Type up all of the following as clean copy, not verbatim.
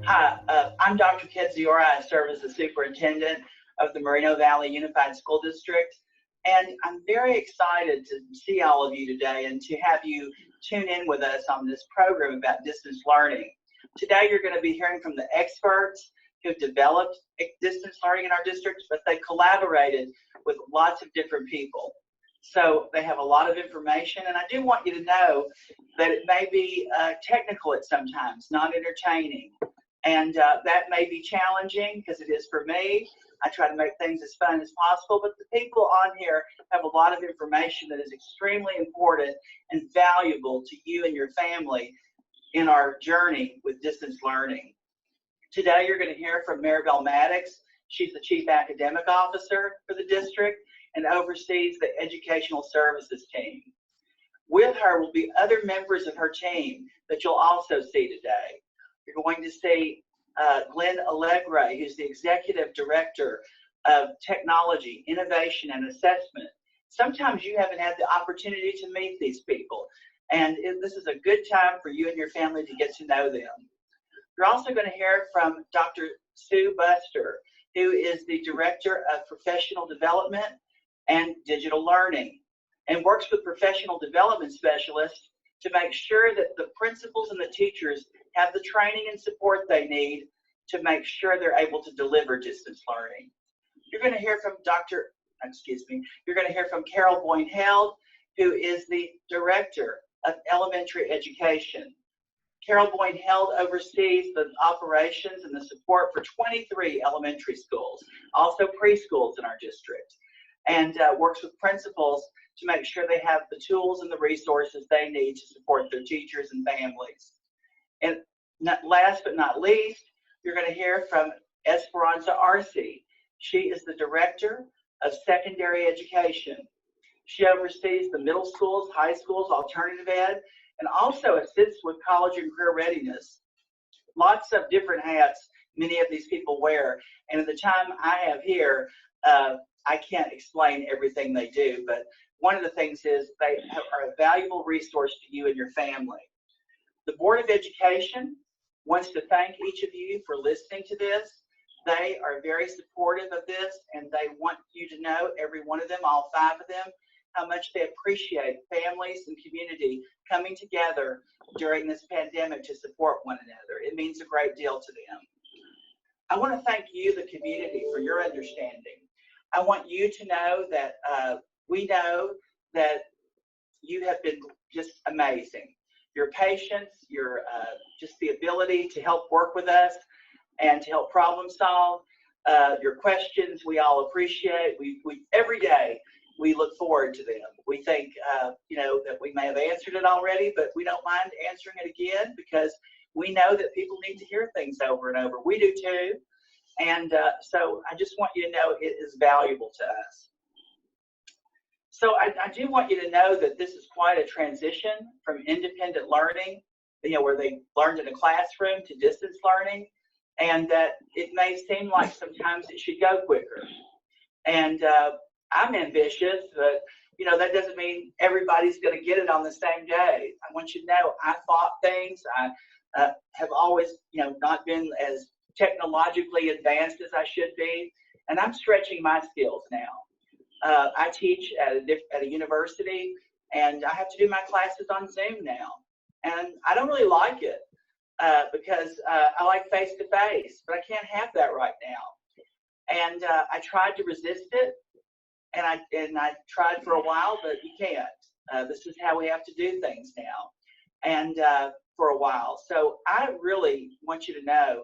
Hi, I'm Dr. Kedziora. I serve as the superintendent of the Moreno Valley Unified School District, and I'm very excited to see all of you today and to have you tune in with us on this program about distance learning. Today you're going to be hearing from the experts who've developed distance learning in our district, but they collaborated with lots of different people. So they have a lot of information, and I do want you to know that it may be technical at sometimes, not entertaining. And that may be challenging because it is for me. I try to make things as fun as possible, but the people on here have a lot of information that is extremely important and valuable to you and your family in our journey with distance learning. Today, you're going to hear from Maribel Maddox. She's the Chief Academic Officer for the district and oversees the Educational Services team. With her will be other members of her team that you'll also see today. You're going to see Glenn Allegre, who's the Executive Director of Technology, Innovation, and Assessment. Sometimes you haven't had the opportunity to meet these people, and this is a good time for you and your family to get to know them. You're also going to hear from Dr. Sue Buster, who is the Director of Professional Development and Digital Learning, and works with professional development specialists to make sure that the principals and the teachers have the training and support they need to make sure they're able to deliver distance learning. You're going to hear from you're going to hear from Carol Boyne-Held, who is the Director of Elementary Education. Carol Boyne-Held oversees the operations and the support for 23 elementary schools, also preschools in our district, and works with principals to make sure they have the tools and the resources they need to support their teachers and families. And last but not least, you're going to hear from Esperanza Arce. She is the Director of Secondary Education. She oversees the middle schools, high schools, alternative ed, and also assists with college and career readiness. Lots of different hats many of these people wear, and at the time I have here, I can't explain everything they do, but one of the things is they are a valuable resource to you and your family. The Board of Education wants to thank each of you for listening to this. They are very supportive of this, and they want you to know, every one of them, all 5 of them, how much they appreciate families and community coming together during this pandemic to support one another. It means a great deal to them. I want to thank you, the community, for your understanding. I want you to know that we know that you have been just amazing. Your patience, your just the ability to help work with us and to help problem solve, your questions we all appreciate. We every day we look forward to them. We think that we may have answered it already, but we don't mind answering it again because we know that people need to hear things over and over. We do too. And so I just want you to know it is valuable to us. So I do want you to know that this is quite a transition from independent learning, where they learned in a classroom, to distance learning, and that it may seem like sometimes it should go quicker. And I'm ambitious, but that doesn't mean everybody's going to get it on the same day. I want you to know I thought things. I have always, not been as technologically advanced as I should be, and I'm stretching my skills now. I teach at a university, and I have to do my classes on Zoom now, and I don't really like it because I like face-to-face, but I can't have that right now. And I tried to resist it, and I tried for a while, but you can't. This is how we have to do things now, and for a while. So I really want you to know,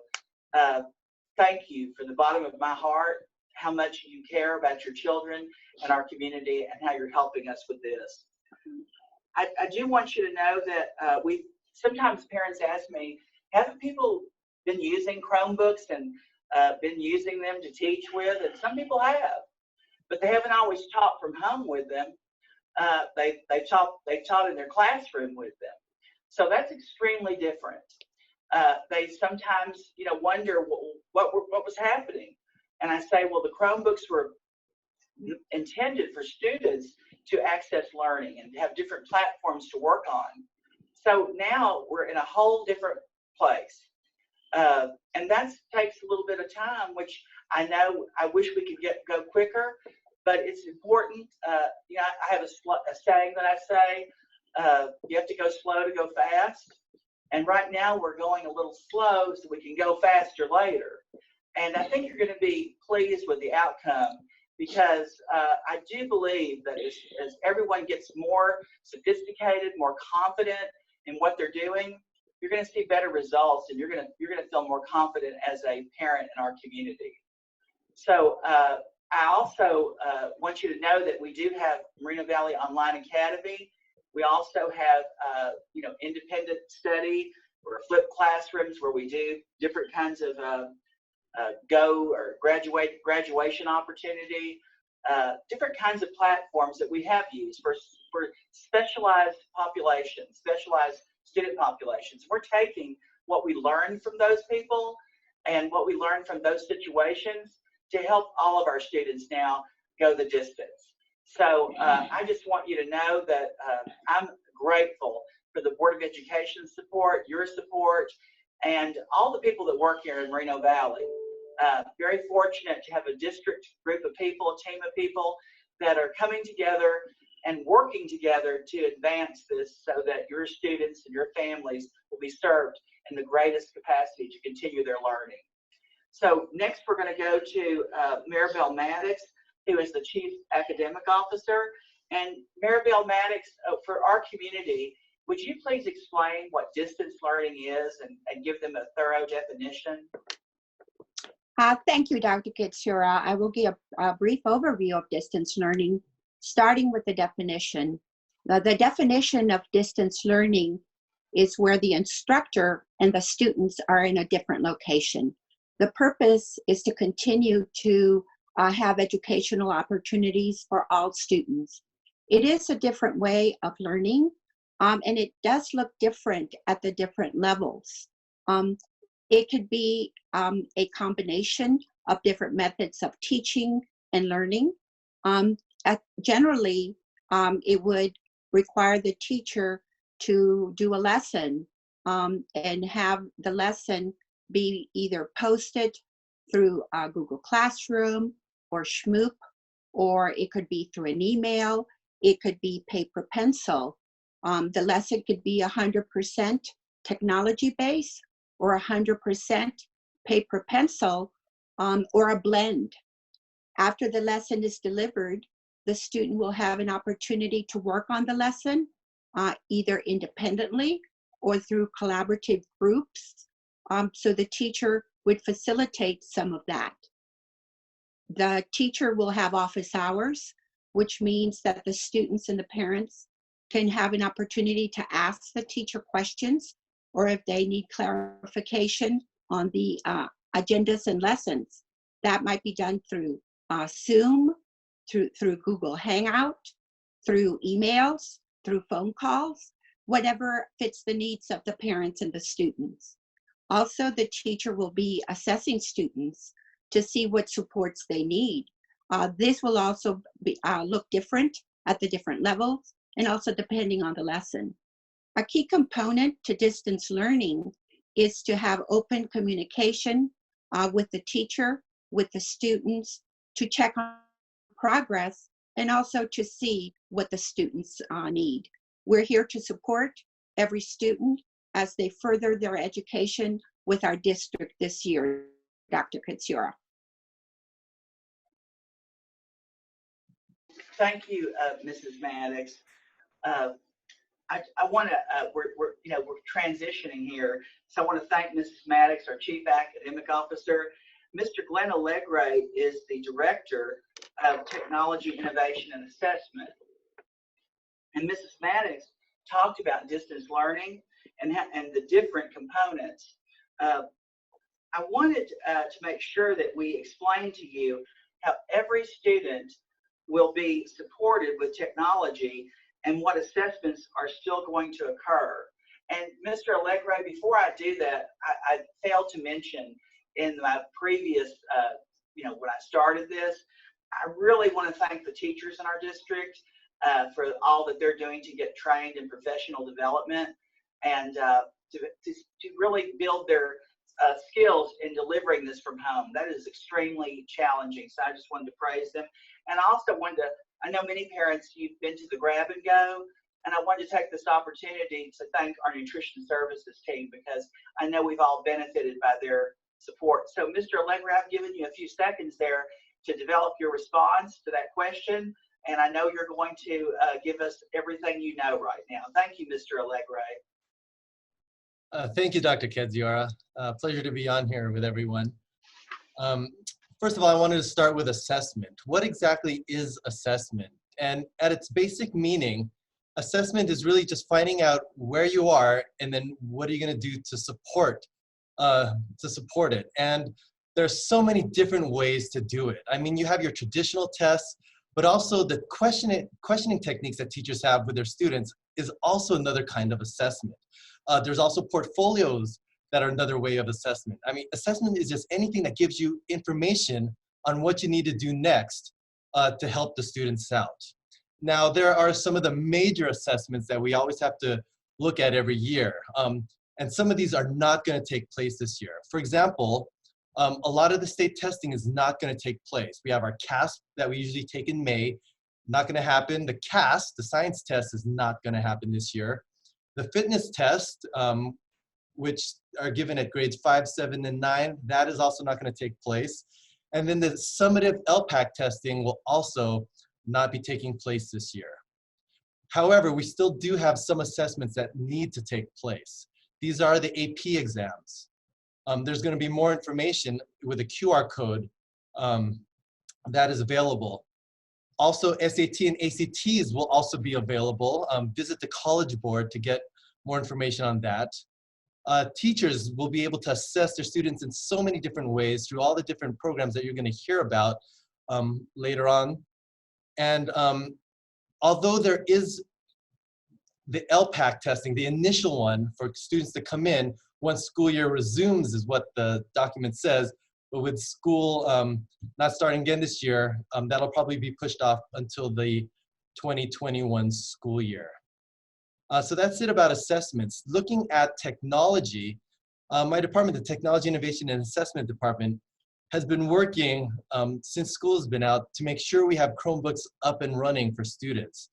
thank you from the bottom of my heart, how much you care about your children and our community and how you're helping us with this. I do want you to know that sometimes parents ask me, haven't people been using Chromebooks and been using them to teach with? And some people have, but they haven't always taught from home with them. They taught in their classroom with them. So that's extremely different. They sometimes, wonder what was happening. And I say, well, the Chromebooks were intended for students to access learning and have different platforms to work on. So now we're in a whole different place. And that takes a little bit of time, which I know I wish we could go quicker, but it's important. You know, I have a saying that I say, you have to go slow to go fast. And right now we're going a little slow so we can go faster later. And I think you're going to be pleased with the outcome, because I do believe that as everyone gets more sophisticated, more confident in what they're doing, you're going to see better results, and you're going to feel more confident as a parent in our community. So I also want you to know that we do have Moreno Valley Online Academy. We also have you know, independent study or flipped classrooms where we do different kinds of go or graduation opportunity, different kinds of platforms that we have used for specialized populations, specialized student populations. We're taking what we learned from those people and what we learned from those situations to help all of our students now go the distance. So I just want you to know that I'm grateful for the Board of Education support, your support, and all the people that work here in Moreno Valley. Very fortunate to have a district group of people, a team of people that are coming together and working together to advance this so that your students and your families will be served in the greatest capacity to continue their learning. So next we're going to go to Maribel Maddox, who is the Chief Academic Officer. And Maribel Maddox, for our community, would you please explain what distance learning is and give them a thorough definition? Thank you, Dr. Katsura. I will give a brief overview of distance learning, starting with the definition. The definition of distance learning is where the instructor and the students are in a different location. The purpose is to continue to have educational opportunities for all students. It is a different way of learning, and it does look different at the different levels. It could be a combination of different methods of teaching and learning. Generally, it would require the teacher to do a lesson and have the lesson be either posted through Google Classroom or Schmoop, or it could be through an email. It could be paper pencil. The lesson could be 100% technology-based, or 100% paper pencil, or a blend. After the lesson is delivered, the student will have an opportunity to work on the lesson, either independently or through collaborative groups. So the teacher would facilitate some of that. The teacher will have office hours, which means that the students and the parents can have an opportunity to ask the teacher questions, or if they need clarification on the agendas and lessons. That might be done through Zoom, through Google Hangout, through emails, through phone calls, whatever fits the needs of the parents and the students. Also, the teacher will be assessing students to see what supports they need. This will also be, look different at the different levels, and also depending on the lesson. A key component to distance learning is to have open communication with the teacher, with the students, to check on progress, and also to see what the students need. We're here to support every student as they further their education with our district this year, Dr. Katsura. Thank you, Mrs. Maddox. I want to, we're transitioning here, so I want to thank Mrs. Maddox, our Chief Academic Officer. Mr. Glenn Allegre is the Director of Technology, Innovation, and Assessment. And Mrs. Maddox talked about distance learning and the different components. I wanted to make sure that we explain to you how every student will be supported with technology and what assessments are still going to occur. And Mr. Allegre, before I do that, I failed to mention in my previous, when I started this, I really want to thank the teachers in our district for all that they're doing to get trained in professional development and to really build their skills in delivering this from home. That is extremely challenging. So I just wanted to praise them. And I also wanted to, I know many parents, you've been to the grab and go, and I wanted to take this opportunity to thank our nutrition services team, because I know we've all benefited by their support. So Mr. Allegra, I've given you a few seconds there to develop your response to that question. And I know you're going to give us everything you know right now. Thank you, Mr. Allegra. Thank you, Dr. Kedziora. Pleasure to be on here with everyone. First of all, I wanted to start with assessment. What exactly is assessment? And at its basic meaning, assessment is really just finding out where you are and then what are you going to do to support it. And there's so many different ways to do it. I mean, you have your traditional tests, but also the questioning techniques that teachers have with their students is also another kind of assessment. There's also portfolios that are another way of assessment. I mean, assessment is just anything that gives you information on what you need to do next to help the students out. Now, there are some of the major assessments that we always have to look at every year. And some of these are not going to take place this year. For example, a lot of the state testing is not going to take place. We have our CASP that we usually take in May, not going to happen. The CAS, the science test, is not going to happen this year. The fitness test, which are given at grades 5, 7, and 9, that is also not going to take place. And then the summative LPAC testing will also not be taking place this year. However, we still do have some assessments that need to take place. These are the AP exams. There's going to be more information with a QR code that is available. Also, SAT and ACTs will also be available. Visit the College Board to get more information on that. Teachers will be able to assess their students in so many different ways through all the different programs that you're going to hear about later on. And although there is the LPAC testing, the initial one for students to come in once school year resumes is what the document says, but with school not starting again this year, that'll probably be pushed off until the 2021 school year. So that's it about assessments. Looking at technology, my department, the Technology Innovation and Assessment Department, has been working since school has been out to make sure we have Chromebooks up and running for students.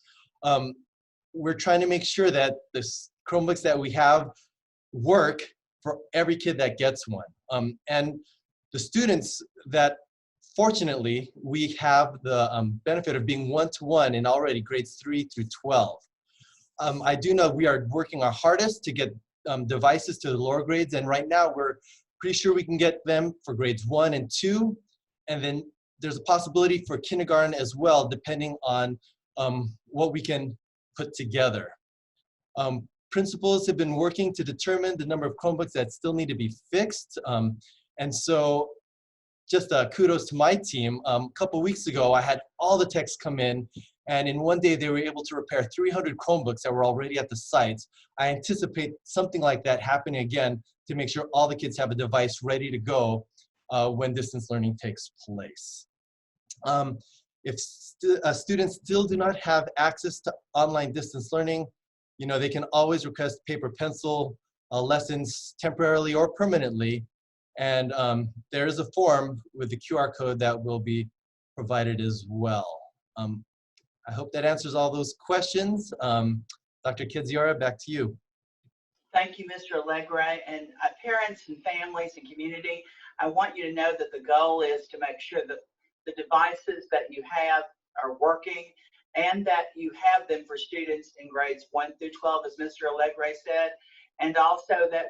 We're trying to make sure that the Chromebooks that we have work for every kid that gets one. And the students that, fortunately, we have the benefit of being one-to-one in already grades 3 through 12. I do know we are working our hardest to get devices to the lower grades, and right now we're pretty sure we can get them for grades 1 and 2, and then there's a possibility for kindergarten as well, depending on what we can put together. Principals have been working to determine the number of Chromebooks that still need to be fixed, and so just kudos to my team. A couple weeks ago, I had all the techs come in, and in one day they were able to repair 300 Chromebooks that were already at the sites. I anticipate something like that happening again to make sure all the kids have a device ready to go when distance learning takes place. If students still do not have access to online distance learning, you know, they can always request paper pencil lessons temporarily or permanently. And there is a form with the QR code that will be provided as well. I hope that answers all those questions. Dr. Kedziora, back to you. Thank you, Mr. Allegre. And parents and families and community, I want you to know that the goal is to make sure that the devices that you have are working and that you have them for students in grades 1 through 12, as Mr. Allegre said. And also that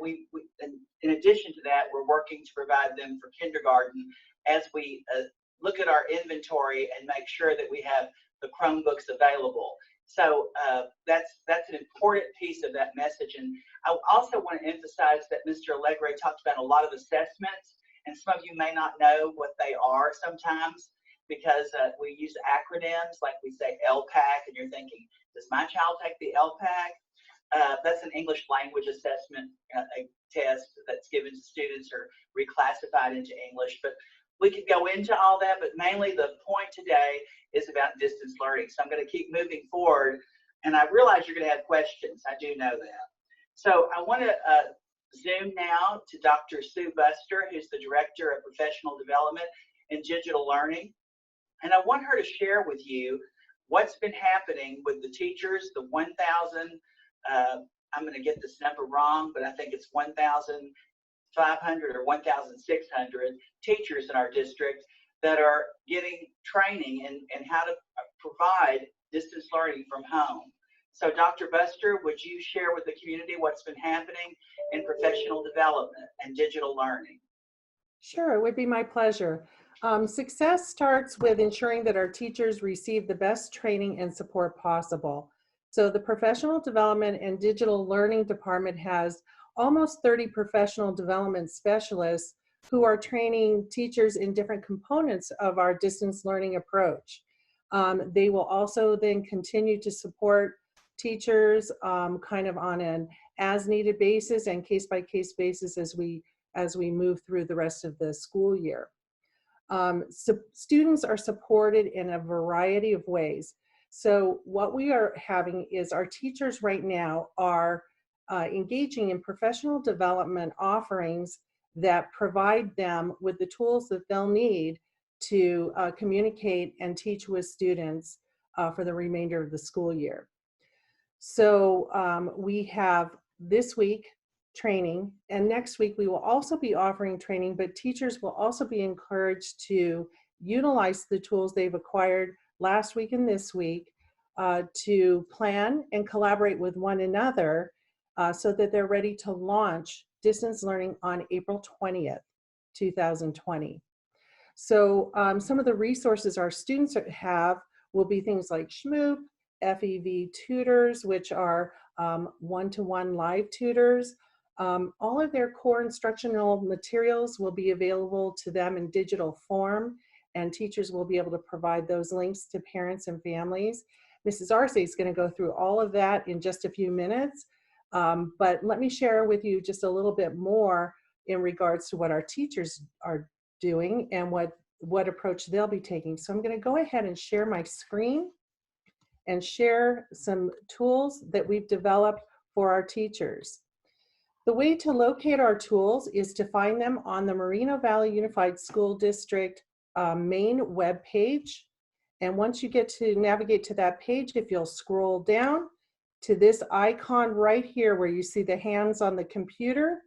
in addition to that, we're working to provide them for kindergarten as we look at our inventory and make sure that we have the Chromebooks available. So that's an important piece of that message. And I also want to emphasize that Mr. Allegre talked about a lot of assessments, and some of you may not know what they are sometimes because we use acronyms like we say LPAC, and you're thinking, does my child take the LPAC? That's an English language assessment test that's given to students or reclassified into English. But we could go into all that, but mainly the point today is about distance learning. So I'm going to keep moving forward, and I realize you're going to have questions. I do know that. So I want to Zoom now to Dr. Sue Buster, who's the Director of Professional Development and Digital Learning. And I want her to share with you what's been happening with the teachers, the 1,000, I'm going to get this number wrong, but I think it's 1,500 or 1,600 teachers in our district that are getting training in how to provide distance learning from home. So Dr. Buster, would you share with the community what's been happening in professional development and digital learning? Sure, it would be my pleasure. Success starts with ensuring that our teachers receive the best training and support possible. So the Professional Development and Digital Learning Department has almost 30 professional development specialists who are training teachers in different components of our distance learning approach. They will also then continue to support teachers kind of on an as-needed basis and case-by-case basis as we move through the rest of the school year. So students are supported in a variety of ways. So what we are having is our teachers right now are engaging in professional development offerings that provide them with the tools that they'll need to communicate and teach with students for the remainder of the school year. So we have this week training, and next week we will also be offering training, but teachers will also be encouraged to utilize the tools they've acquired last week and this week to plan and collaborate with one another so that they're ready to launch distance learning on April 20th, 2020. So some of the resources our students have will be things like Schmoop, FEV tutors, which are one-to-one live tutors. All of their core instructional materials will be available to them in digital form, and teachers will be able to provide those links to parents and families. Mrs. Arce is going to go through all of that in just a few minutes, but let me share with you just a little bit more in regards to what our teachers are doing and what approach they'll be taking. So I'm going to go ahead and share my screen and share some tools that we've developed for our teachers. The way to locate our tools is to find them on the Moreno Valley Unified School District main web page. And once you get to navigate to that page, if you'll scroll down to this icon right here where you see the hands on the computer,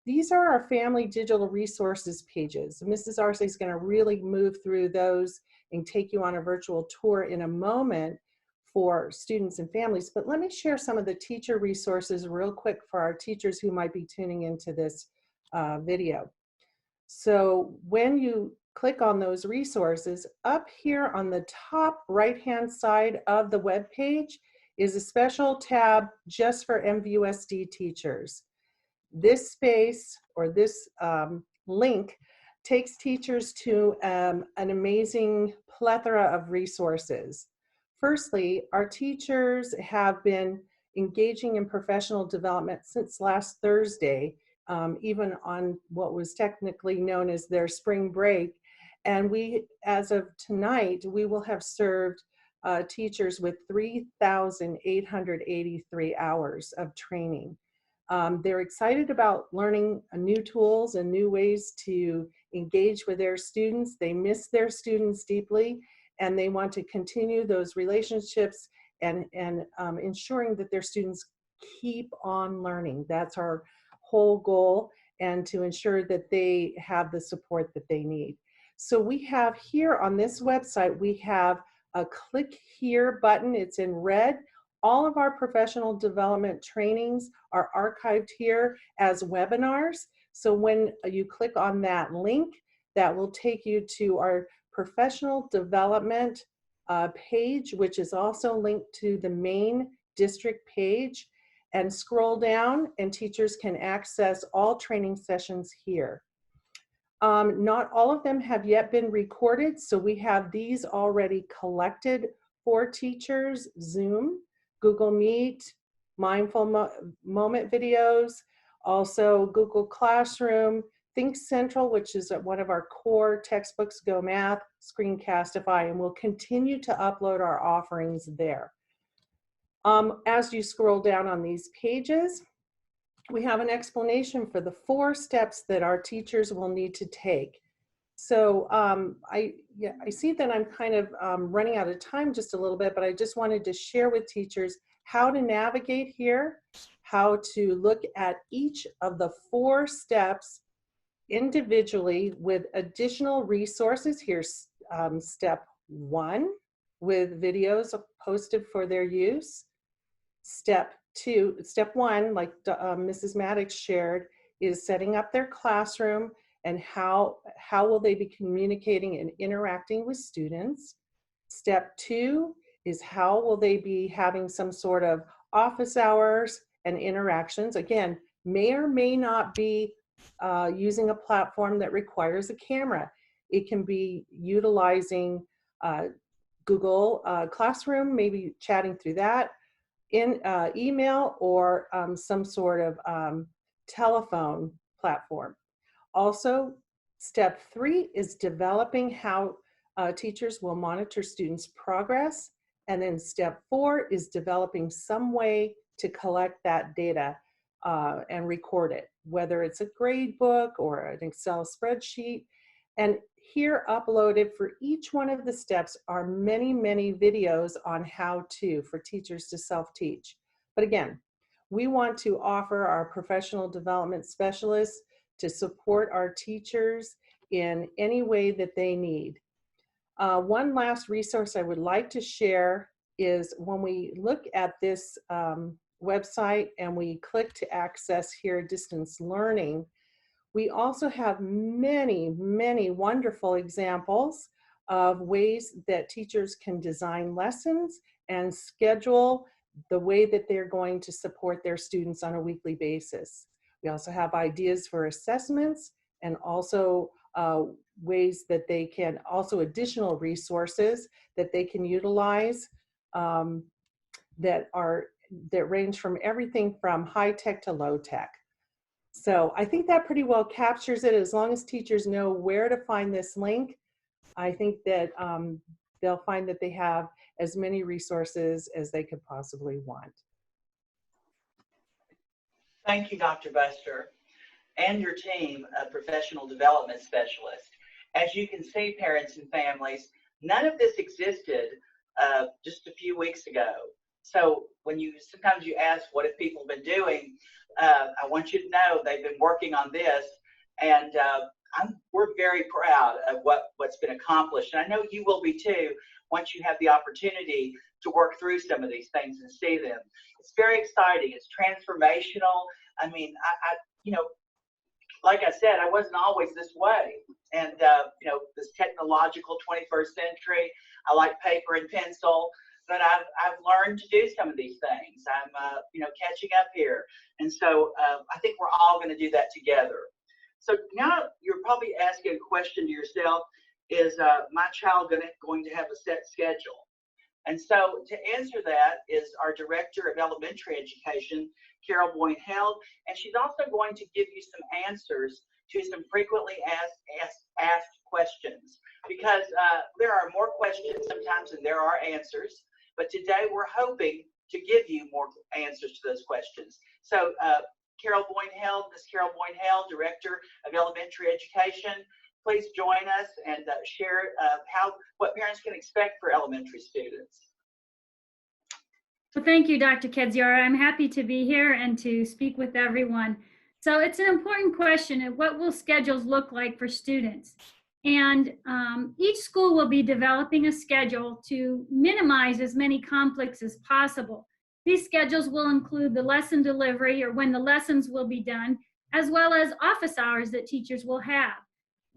these are our family digital resources pages. Mrs. Arce is going to really move through those and take you on a virtual tour in a moment for students and families, but let me share some of the teacher resources real quick for our teachers who might be tuning into this video. So when you click on those resources, up here on the top right-hand side of the web page is a special tab just for MVUSD teachers. This space or this link takes teachers to an amazing plethora of resources. Firstly, our teachers have been engaging in professional development since last Thursday, even on what was technically known as their spring break. And we, as of tonight, we will have served teachers with 3,883 hours of training. They're excited about learning new tools and new ways to engage with their students. They miss their students deeply, and they want to continue those relationships and ensuring that their students keep on learning. That's our whole goal, and to ensure that they have the support that they need. So we have here on this website, we have a click here button. It's in red. All of our professional development trainings are archived here as webinars. So when you click on that link, that will take you to our professional development page, which is also linked to the main district page, and scroll down and teachers can access all training sessions here. Not all of them have yet been recorded, so we have these already collected for teachers: Zoom, Google Meet, Mindful Moment videos, also Google Classroom, Think Central, which is one of our core textbooks, Go Math, Screencastify, and we'll continue to upload our offerings there. As you scroll down on these pages, we have an explanation for the 4 steps that our teachers will need to take. So I see that I'm kind of running out of time just a little bit, but I just wanted to share with teachers how to navigate here, how to look at each of the 4 steps individually with additional resources. Here's step 1 with videos posted for their use. Step 1, like Mrs. Maddox shared, is setting up their classroom and how will they be communicating and interacting with students. Step 2 is how will they be having some sort of office hours and interactions. Again, may or may not be using a platform that requires a camera. It can be utilizing Google Classroom, maybe chatting through that, in email, or some sort of telephone platform. Also, step 3 is developing how teachers will monitor students' progress. And then step 4 is developing some way to collect that data and record it, whether it's a grade book or an Excel spreadsheet. And here uploaded for each one of the steps are many, many videos on how to for teachers to self-teach. But again, we want to offer our professional development specialists to support our teachers in any way that they need. One last resource I would like to share is when we look at this website and we click to access here distance learning, we also have many, many wonderful examples of ways that teachers can design lessons and schedule the way that they're going to support their students on a weekly basis. We also have ideas for assessments and also ways that they can, also additional resources that they can utilize that range from everything from high tech to low tech. So I think that pretty well captures it. As long as teachers know where to find this link, I think that they'll find that they have as many resources as they could possibly want. Thank you, Dr. Buster, and your team of professional development specialists. As you can see, parents and families, none of this existed just a few weeks ago. So when sometimes you ask, what have people been doing? I want you to know they've been working on this, and we're very proud of what's been accomplished. And I know you will be too, once you have the opportunity to work through some of these things and see them. It's very exciting. It's transformational. I mean, like I said, I wasn't always this way. And, this technological 21st century, I like paper and pencil, but I've learned to do some of these things. I'm, catching up here. And so I think we're all going to do that together. So now you're probably asking a question to yourself, is my child going to have a set schedule? And so to answer that is our Director of Elementary Education, Carol Boyne-Held, and she's also going to give you some answers to some frequently asked questions, because there are more questions sometimes than there are answers, but today we're hoping to give you more answers to those questions. So Carol Boyne-Held, Ms. Carol Boyne-Held, Director of Elementary Education, please join us and share what parents can expect for elementary students. Well, thank you, Dr. Kedziora. I'm happy to be here and to speak with everyone. So it's an important question of what will schedules look like for students? And each school will be developing a schedule to minimize as many conflicts as possible. These schedules will include the lesson delivery, or when the lessons will be done, as well as office hours that teachers will have.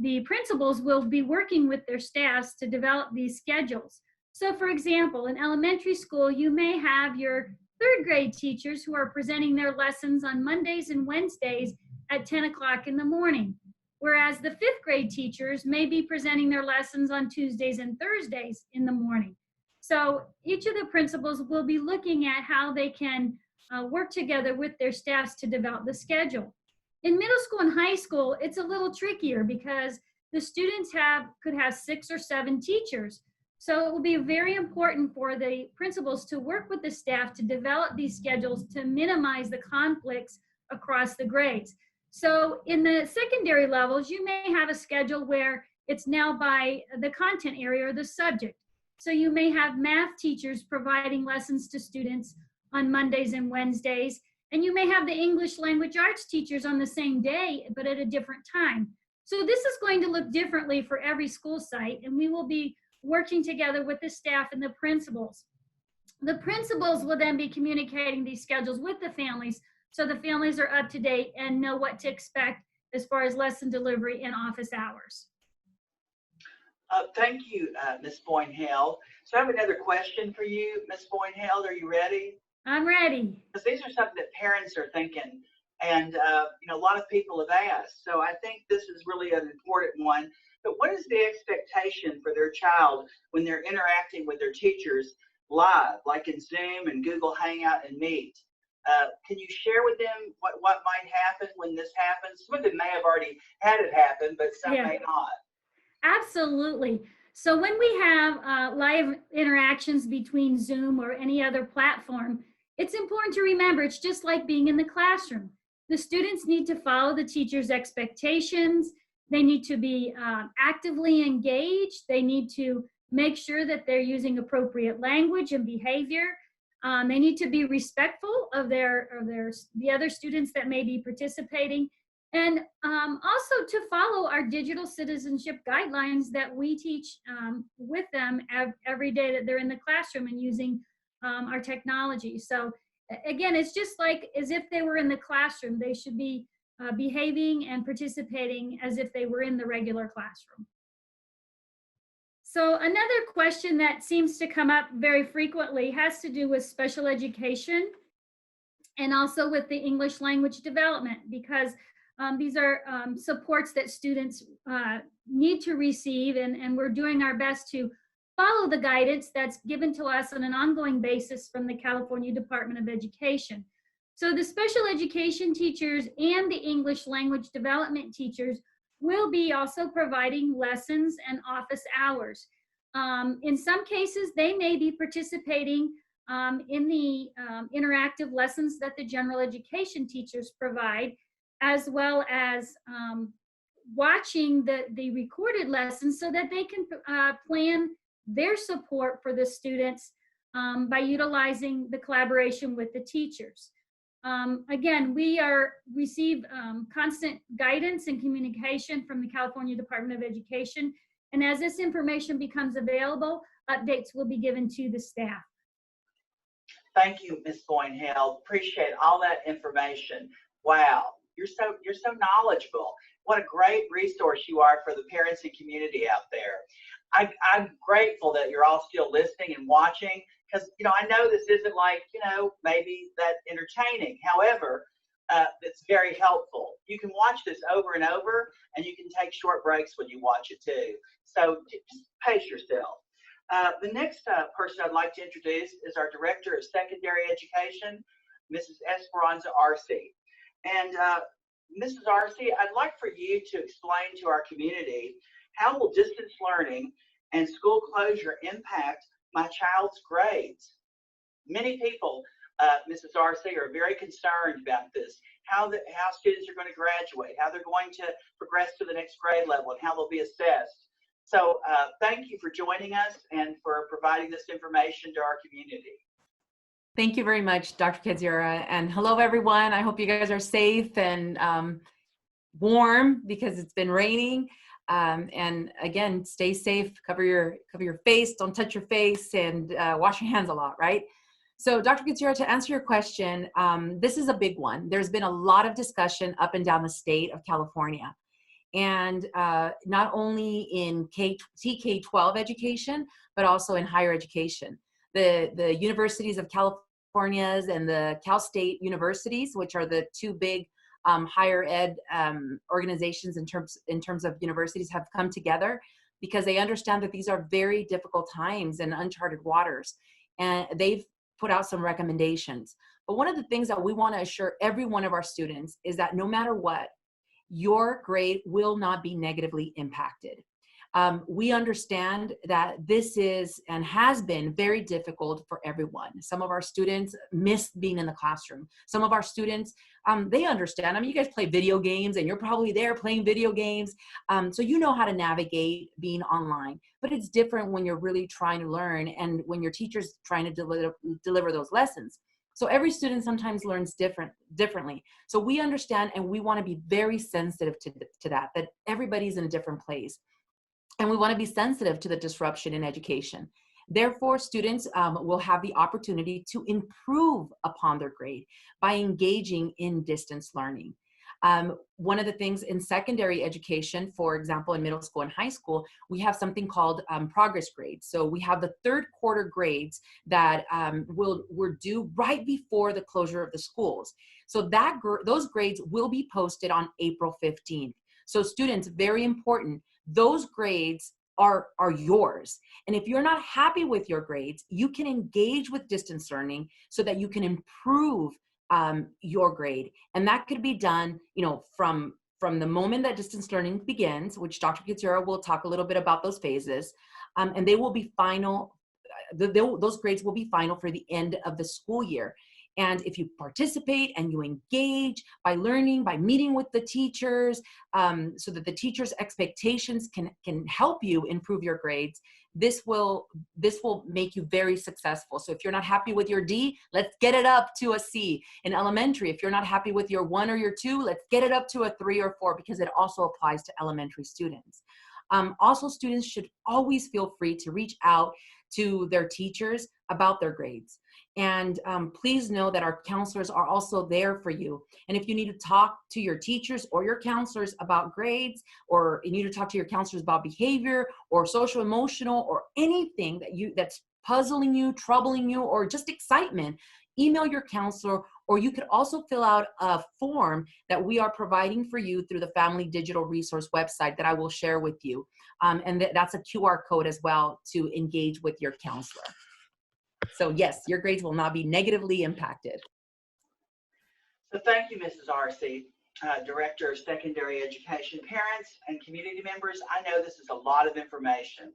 The principals will be working with their staffs to develop these schedules. So for example, in elementary school, you may have your third grade teachers who are presenting their lessons on Mondays and Wednesdays at 10 o'clock in the morning, whereas the fifth grade teachers may be presenting their lessons on Tuesdays and Thursdays in the morning. So each of the principals will be looking at how they can work together with their staffs to develop the schedule. In middle school and high school, it's a little trickier because the students could have 6 or 7 teachers. So it will be very important for the principals to work with the staff to develop these schedules to minimize the conflicts across the grades. So in the secondary levels, you may have a schedule where it's now by the content area or the subject. So you may have math teachers providing lessons to students on Mondays and Wednesdays, and you may have the English language arts teachers on the same day, but at a different time. So this is going to look differently for every school site, and we will be working together with the staff and the principals. The principals will then be communicating these schedules with the families, so the families are up to date and know what to expect as far as lesson delivery and office hours. Thank you, Ms. Boyne-Held. So I have another question for you, Ms. Boyne-Held. Are you ready? I'm ready. Because these are something that parents are thinking, and you know, a lot of people have asked. So I think this is really an important one. But what is the expectation for their child when they're interacting with their teachers live, like in Zoom and Google Hangout and Meet? Can you share with them what might happen when this happens? Some of them may have already had it happen, but some may not. Absolutely. So when we have live interactions between Zoom or any other platform, it's important to remember it's just like being in the classroom. The students need to follow the teacher's expectations. They need to be actively engaged. They need to make sure that they're using appropriate language and behavior. They need to be respectful of the other students that may be participating. And also to follow our digital citizenship guidelines that we teach with them every day that they're in the classroom and using our technology. So again, it's just like as if they were in the classroom. They should be behaving and participating as if they were in the regular classroom. So another question that seems to come up very frequently has to do with special education and also with the English language development, because these are supports that students need to receive, and we're doing our best to follow the guidance that's given to us on an ongoing basis from the California Department of Education. So the special education teachers and the English language development teachers will be also providing lessons and office hours. In some cases, they may be participating in the interactive lessons that the general education teachers provide, as well as watching the recorded lessons so that they can plan their support for the students by utilizing the collaboration with the teachers. Again, we receive constant guidance and communication from the California Department of Education, and as this information becomes available, updates will be given to the staff. Thank you, Ms. Boyne-Held. Appreciate all that information. Wow, you're so knowledgeable. What a great resource you are for the parents and community out there. I'm grateful that you're all still listening and watching, because you know, I know this isn't like, you know, maybe that entertaining. However, it's very helpful. You can watch this over and over, and you can take short breaks when you watch it too. So just pace yourself. The next person I'd like to introduce is our Director of Secondary Education, Mrs. Esperanza Arce. And Mrs. Arce, I'd like for you to explain to our community, how will distance learning and school closure impact my child's grades? Many people, Mrs. Arce, are very concerned about this, how students are going to graduate, how they're going to progress to the next grade level, and how they'll be assessed. So thank you for joining us and for providing this information to our community. Thank you very much, Dr. Kedziora, and hello everyone. I hope you guys are safe and warm because it's been raining. And again, stay safe, cover your face, don't touch your face, and wash your hands a lot, right? So Dr. Kedziora, to answer your question, this is a big one. There's been a lot of discussion up and down the state of California. And not only in TK-12 education, but also in higher education. The universities of California's and the Cal State universities, which are the two big higher ed organizations in terms of universities, have come together because they understand that these are very difficult times and uncharted waters. And they've put out some recommendations. But one of the things that we want to assure every one of our students is that no matter what, your grade will not be negatively impacted. We understand that this is and has been very difficult for everyone. Some of our students miss being in the classroom. Some of our students, they understand. I mean, you guys play video games and you're probably there playing video games. So you know how to navigate being online, but it's different when you're really trying to learn and when your teacher's trying to deliver those lessons. So every student sometimes learns differently. So we understand and we want to be very sensitive to that everybody's in a different place. And we want to be sensitive to the disruption in education. Therefore, students will have the opportunity to improve upon their grade by engaging in distance learning. One of the things in secondary education, for example, in middle school and high school, we have something called progress grades. So we have the third quarter grades that were due right before the closure of the schools. So those grades will be posted on April 15th. So students, very important, those grades are yours. And if you're not happy with your grades, you can engage with distance learning so that you can improve your grade. And that could be done, from the moment that distance learning begins, which Dr. Katsura will talk a little bit about those phases, and they will be final. Those grades will be final for the end of the school year. And if you participate and you engage by learning, by meeting with the teachers, so that the teachers' expectations can help you improve your grades, this will make you very successful. So if you're not happy with your D, let's get it up to a C. In elementary, if you're not happy with your 1 or your 2, let's get it up to a 3 or 4, because it also applies to elementary students. Also, students should always feel free to reach out to their teachers about their grades. And please know that our counselors are also there for you. And if you need to talk to your teachers or your counselors about grades, or you need to talk to your counselors about behavior or social emotional or anything that's puzzling you, troubling you, or just excitement, email your counselor, or you could also fill out a form that we are providing for you through the Family Digital Resource website that I will share with you. And that's a QR code as well to engage with your counselor. So yes, your grades will not be negatively impacted. So thank you, Mrs. Arcee, Director of Secondary Education. Parents and community members, I know this is a lot of information.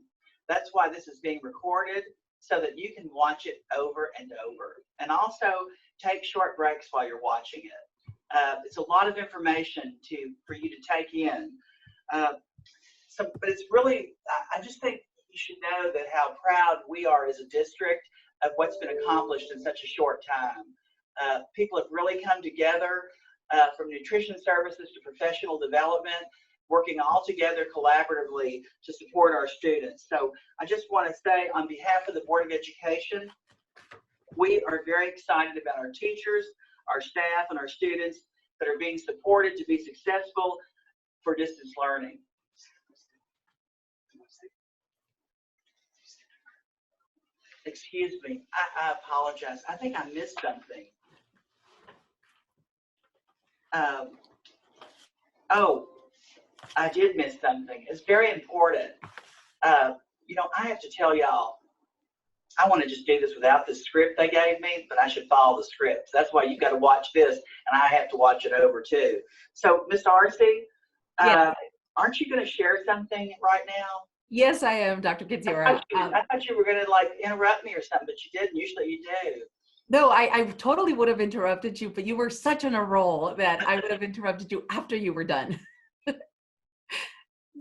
That's why this is being recorded, so that you can watch it over and over. And also take short breaks while you're watching it. It's a lot of information for you to take in. But it's really, I just think you should know that how proud we are as a district of what's been accomplished in such a short time. People have really come together, from nutrition services to professional development, working all together collaboratively to support our students. So I just want to say, on behalf of the Board of Education, we are very excited about our teachers, our staff, and our students that are being supported to be successful for distance learning. Excuse me, I apologize. I think I missed something. Oh, I did miss something. It's very important. I have to tell y'all, I want to just do this without the script they gave me, but I should follow the script. That's why you've got to watch this, and I have to watch it over too. So, Ms. Arcee, Yes. Aren't you going to share something right now? Yes, I am, Dr. Katsura. I thought you were going to interrupt me or something, but you didn't. Usually you do. No, I totally would have interrupted you, but you were such on a roll that I would have interrupted you after you were done.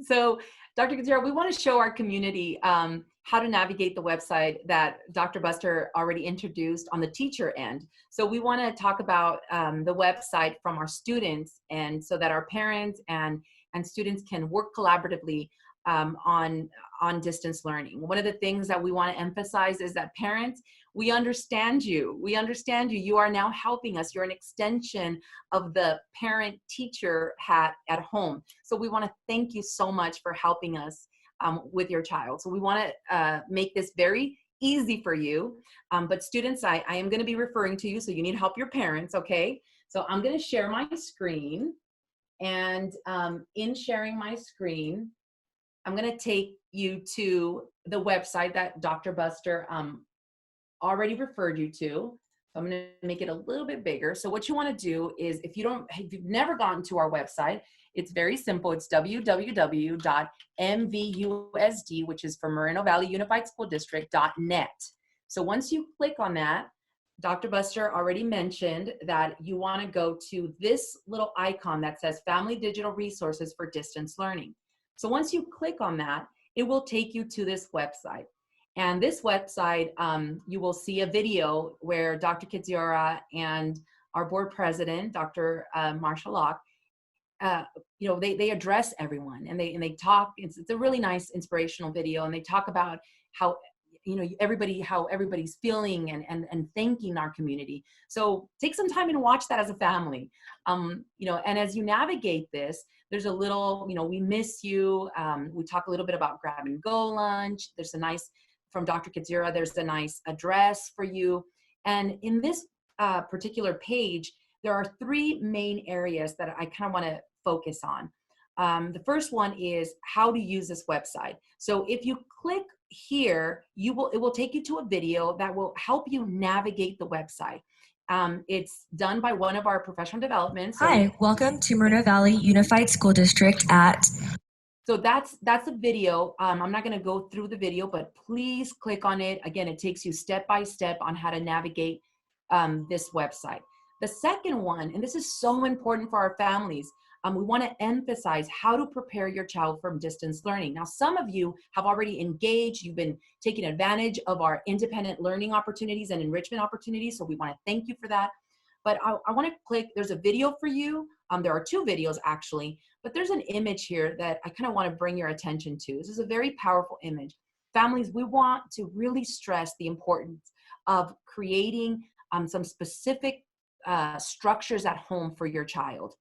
So, Dr. Katsura, we want to show our community how to navigate the website that Dr. Buster already introduced on the teacher end. So we want to talk about the website from our students, and so that our parents and students can work collaboratively on distance learning. One of the things that we want to emphasize is that parents, we understand you. We understand you. You are now helping us. You're an extension of the parent-teacher hat at home. So we want to thank you so much for helping us with your child. So we want to make this very easy for you. But students, I am going to be referring to you, so you need to help your parents, okay? So I'm going to share my screen. And in sharing my screen, I'm going to take you to the website that Dr. Buster already referred you to. So I'm going to make it a little bit bigger. So what you want to do is, if you've never gotten to our website, it's very simple. It's www.MVUSD, which is for Moreno Valley Unified School District.net. So once you click on that, Dr. Buster already mentioned that you want to go to this little icon that says Family Digital Resources for Distance Learning. So once you click on that, it will take you to this website. And this website, you will see a video where Dr. Kidziora and our board president, Dr. Marsha Locke, they address everyone, and they talk. It's a really nice inspirational video, and they talk about how how everybody's feeling and thanking our community. So take some time and watch that as a family. And as you navigate this, there's a little, we miss you. We talk a little bit about grab and go lunch. There's a nice, from Dr. Kidziora, there's a nice address for you. And in this particular page, there are three main areas that I kind of want to focus on. The first one is how to use this website. So if you click here, it will take you to a video that will help you navigate the website. It's done by one of our professional developments. Hi, welcome to Moreno Valley Unified School District at. So that's a video. I'm not going to go through the video, but please click on it. Again, it takes you step by step on how to navigate this website. The second one, and this is so important for our families, we want to emphasize how to prepare your child for distance learning. Now, some of you have already engaged. You've been taking advantage of our independent learning opportunities and enrichment opportunities, so we want to thank you for that. But I want to click, there's a video for you. There are two videos actually, but there's an image here that I kind of want to bring your attention to. This is a very powerful image. Families, we want to really stress the importance of creating some specific structures at home for your child.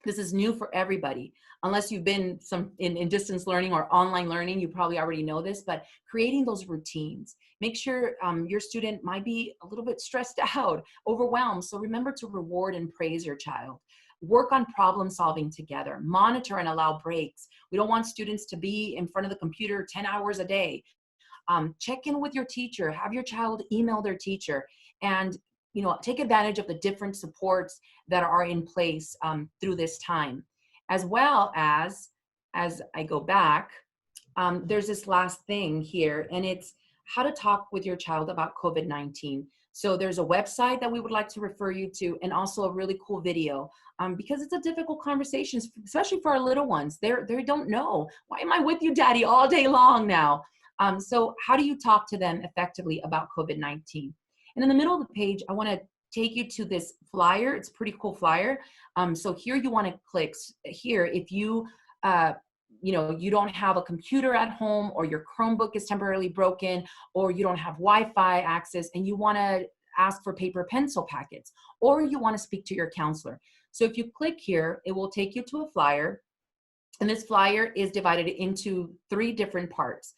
This is new for everybody. Unless you've been in distance learning or online learning, you probably already know this, but creating those routines. Make sure your student might be a little bit stressed out, overwhelmed. So remember to reward and praise your child. Work on problem solving together. Monitor and allow breaks. We don't want students to be in front of the computer 10 hours a day. Check in with your teacher. Have your child email their teacher. And take advantage of the different supports that are in place through this time. As well as I go back, there's this last thing here, and it's how to talk with your child about COVID-19. So there's a website that we would like to refer you to, and also a really cool video, because it's a difficult conversation, especially for our little ones. They don't know, why am I with you, Daddy, all day long now? So how do you talk to them effectively about COVID-19? And in the middle of the page, I want to take you to this flyer. It's a pretty cool flyer. So here you want to click here if you don't have a computer at home, or your Chromebook is temporarily broken, or you don't have Wi-Fi access and you want to ask for paper pencil packets, or you want to speak to your counselor. So if you click here, it will take you to a flyer, and this flyer is divided into three different parts.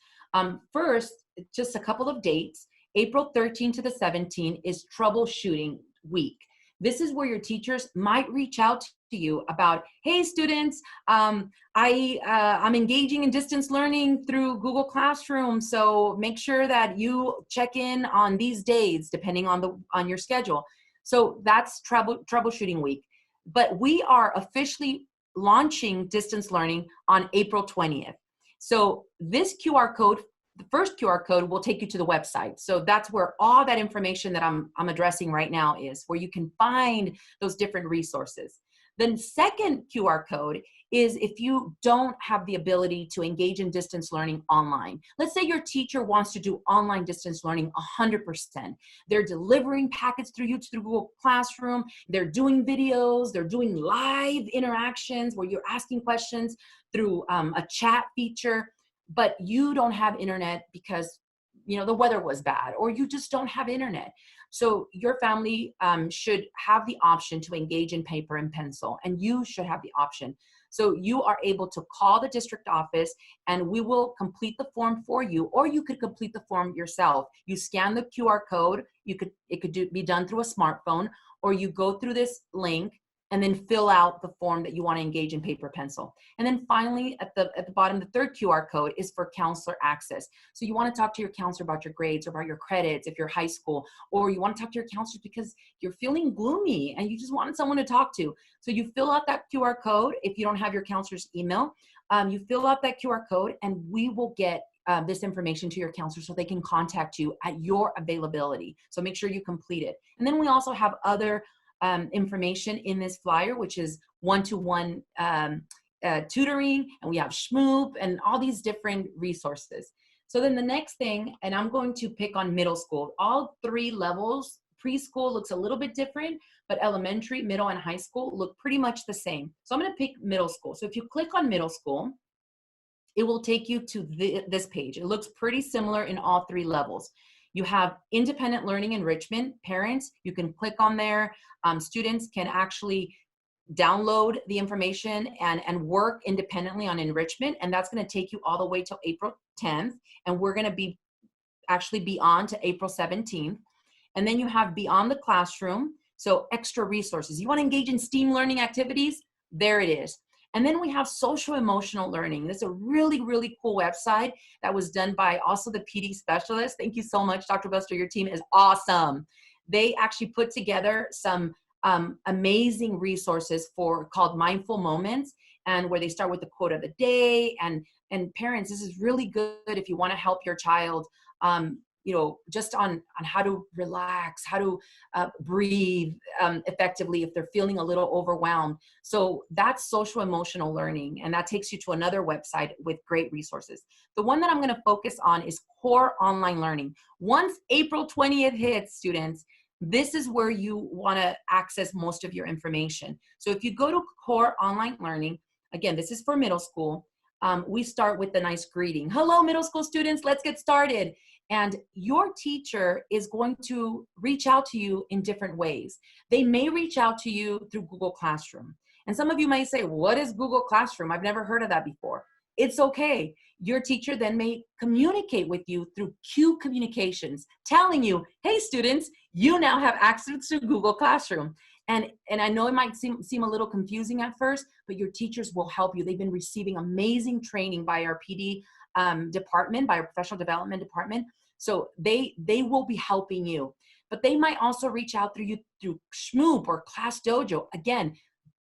First, just a couple of dates. April 13 to the 17 is troubleshooting week. This is where your teachers might reach out to you about, hey students, I'm engaging in distance learning through Google Classroom, so make sure that you check in on these days depending on your schedule. So that's troubleshooting week. But we are officially launching distance learning on April 20th. So this QR code, the first QR code, will take you to the website. So that's where all that information that I'm addressing right now is, where you can find those different resources. The second QR code is if you don't have the ability to engage in distance learning online. Let's say your teacher wants to do online distance learning 100%. They're delivering packets through Google Classroom. They're doing videos. They're doing live interactions where you're asking questions through a chat feature. But you don't have internet because the weather was bad, or you just don't have internet. So your family should have the option to engage in paper and pencil, and you should have the option. So you are able to call the district office and we will complete the form for you, or you could complete the form yourself. You scan the QR code, it could be done through a smartphone, or you go through this link and then fill out the form that you want to engage in paper pencil. And then finally, at the bottom, the third QR code is for counselor access. So you want to talk to your counselor about your grades or about your credits if you're high school, or you want to talk to your counselor because you're feeling gloomy and you just wanted someone to talk to. So you fill out that QR code. If you don't have your counselor's email, you fill out that QR code, and we will get this information to your counselor so they can contact you at your availability. So make sure you complete it. And then we also have other information in this flyer, which is one-to-one tutoring, and we have Schmoop and all these different resources. So then the next thing, and I'm going to pick on middle school. All three levels, preschool looks a little bit different, but elementary, middle, and high school look pretty much the same. So I'm going to pick middle school. So if you click on middle school, it will take you to this page. It looks pretty similar in all three levels. You have independent learning enrichment. Parents, you can click on there. Students can actually download the information and work independently on enrichment, and that's going to take you all the way till April 10th, and we're going to be on to April 17th. And then you have beyond the classroom, so extra resources. You want to engage in STEAM learning activities? There it is. And then we have social emotional learning. This is a really, really cool website that was done by also the PD specialist. Thank you so much, Dr. Buster. Your team is awesome. They actually put together some amazing resources called Mindful Moments, and where they start with the quote of the day. And parents, this is really good if you want to help your child, just on how to relax, how to breathe effectively if they're feeling a little overwhelmed. So that's social emotional learning, and that takes you to another website with great resources. The one that I'm going to focus on is core online learning. Once April 20th hits, students, this is where you want to access most of your information. So if you go to core online learning, again, this is for middle school. We start with the nice greeting. Hello, middle school students, let's get started. And your teacher is going to reach out to you in different ways. They may reach out to you through Google Classroom. And some of you may say, what is Google Classroom? I've never heard of that before. It's okay. Your teacher then may communicate with you through Q Communications, telling you, hey students, you now have access to Google Classroom. And I know it might seem a little confusing at first, but your teachers will help you. They've been receiving amazing training by our PD department, by our professional development department. So they will be helping you. But they might also reach out through Schmoop or Class Dojo. Again,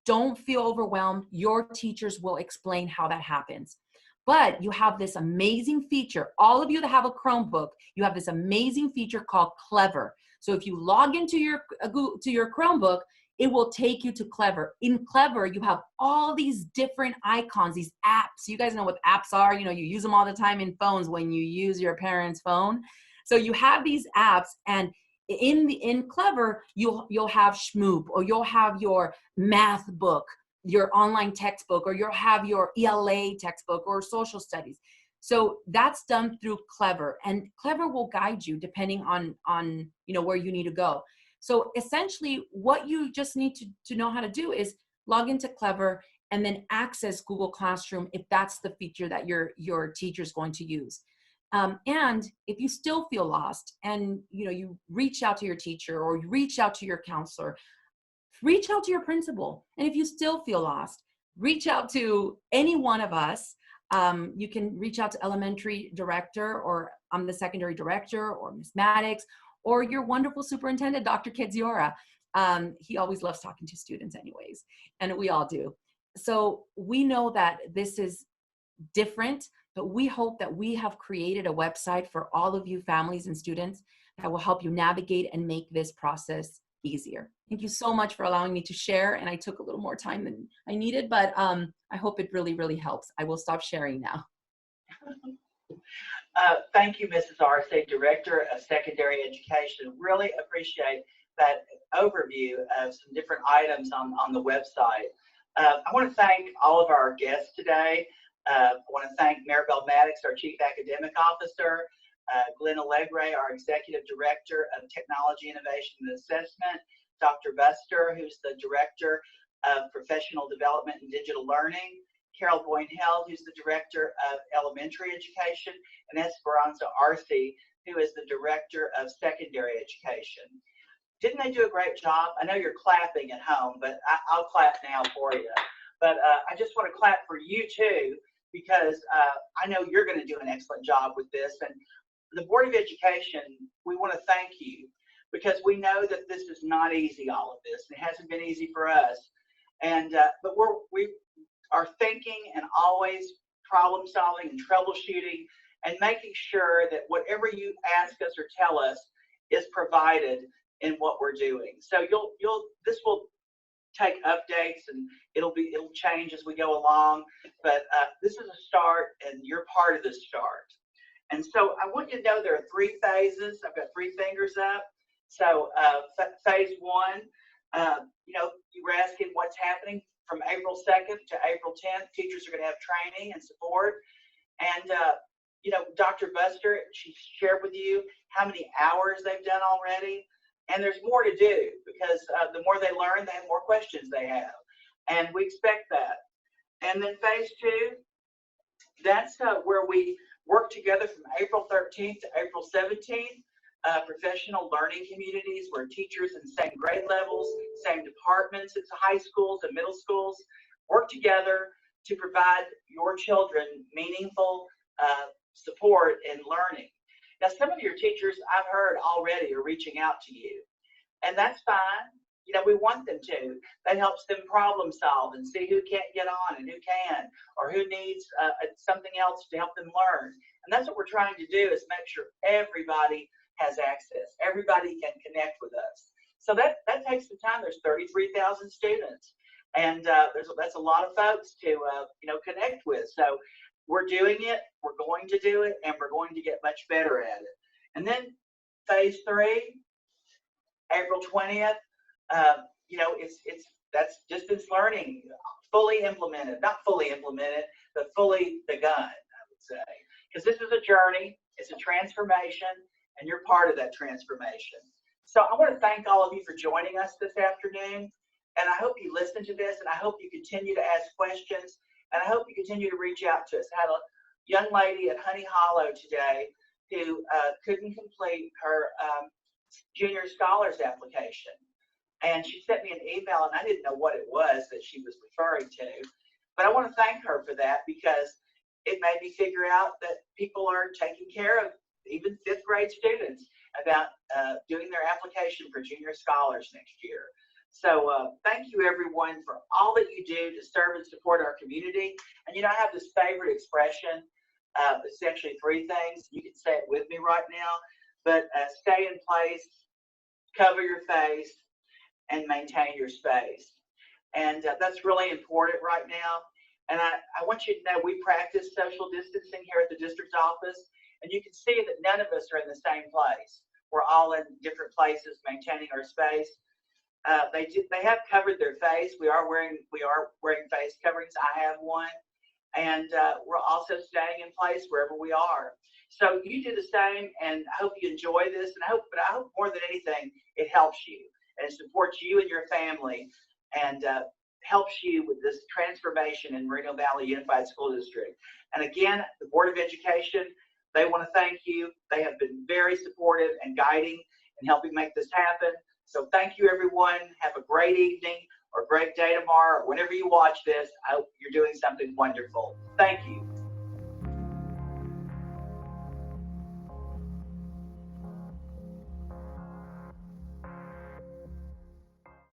don't feel overwhelmed. Your teachers will explain how that happens. But you have this amazing feature. All of you that have a Chromebook, you have this amazing feature called Clever. So if you log into your Chromebook, it will take you to Clever. In Clever, you have all these different icons, these apps. You guys know what apps are. You use them all the time in phones when you use your parents' phone. So you have these apps, and in Clever, you'll have Schmoop, or you'll have your math book, your online textbook, or you'll have your ELA textbook or social studies. So that's done through Clever, and Clever will guide you depending on where you need to go. So essentially what you just need to know how to do is log into Clever and then access Google Classroom if that's the feature that your teacher is going to use. And if you still feel lost and you reach out to your teacher or you reach out to your counselor, reach out to your principal. And if you still feel lost, reach out to any one of us. You can reach out to elementary director, or I'm the secondary director, or Ms. Maddox, or your wonderful superintendent, Dr. Kedziora. He always loves talking to students anyways, and we all do. So we know that this is different, but we hope that we have created a website for all of you families and students that will help you navigate and make this process easier. Thank you so much for allowing me to share, and I took a little more time than I needed, but I hope it really, really helps. I will stop sharing now. Thank you, Mrs. Arce, Director of Secondary Education. Really appreciate that overview of some different items on the website. I want to thank all of our guests today. I want to thank Maribel Maddox, our Chief Academic Officer, Glenn Allegre, our Executive Director of Technology Innovation and Assessment, Dr. Buster, who's the Director of Professional Development and Digital Learning, Carol Boyne-Held, who's the Director of Elementary Education, and Esperanza Arce, who is the Director of Secondary Education. didn't they do a great job? I know you're clapping at home, but I'll clap now for you. But I just want to clap for you too, because I know you're going to do an excellent job with this. And the Board of Education, we want to thank you, because we know that this is not easy, all of this. It hasn't been easy for us. And but we are thinking and always problem solving and troubleshooting and making sure that whatever you ask us or tell us is provided in what we're doing. So this will take updates, and it'll change as we go along. But this is a start, and you're part of this start. And so I want you to know there are 3 phases. I've got 3 fingers up. So phase 1, you were asking what's happening from April 2nd to April 10th. Teachers are going to have training and support. And, Dr. Buster, she shared with you how many hours they've done already. And there's more to do, because the more they learn, the more questions they have. And we expect that. And then phase 2, that's where we work together from April 13th to April 17th. Professional learning communities where teachers in same grade levels, same departments, it's high schools and middle schools, work together to provide your children meaningful support in learning. Now, some of your teachers I've heard already are reaching out to you, and that's fine. We want them to. That helps them problem solve and see who can't get on and who can, or who needs something else to help them learn. And that's what we're trying to do, is make sure everybody has access. Everybody can connect with us. So that takes some time. There's 33,000 students, and that's a lot of folks to connect with. So we're doing it. We're going to do it, and we're going to get much better at it. And then phase 3, April 20th. That's distance learning, fully implemented. Not fully implemented, but fully begun, I would say, because this is a journey. It's a transformation, and you're part of that transformation. So I want to thank all of you for joining us this afternoon, and I hope you listen to this, and I hope you continue to ask questions, and I hope you continue to reach out to us. I had a young lady at Honey Hollow today who couldn't complete her junior scholars application, and she sent me an email, and I didn't know what it was that she was referring to, but I want to thank her for that, because it made me figure out that people are taking care of even 5th grade students about doing their application for junior scholars next year. So thank you, everyone, for all that you do to serve and support our community. And I have this favorite expression. It's actually 3 things. You can say it with me right now, but stay in place, cover your face, and maintain your space. And that's really important right now. And I want you to know we practice social distancing here at the district office, and you can see that none of us are in the same place. We're all in different places maintaining our space. They have covered their face. We are wearing face coverings. I have one, and we're also staying in place wherever we are. So you do the same, and I hope you enjoy this. And I hope more than anything, it helps you and supports you and your family, and helps you with this transformation in Moreno Valley Unified School District. And again, the Board of Education, they want to thank you. They have been very supportive and guiding and helping make this happen. So thank you, everyone. Have a great evening or a great day tomorrow, or whenever you watch this. I hope you're doing something wonderful. Thank you.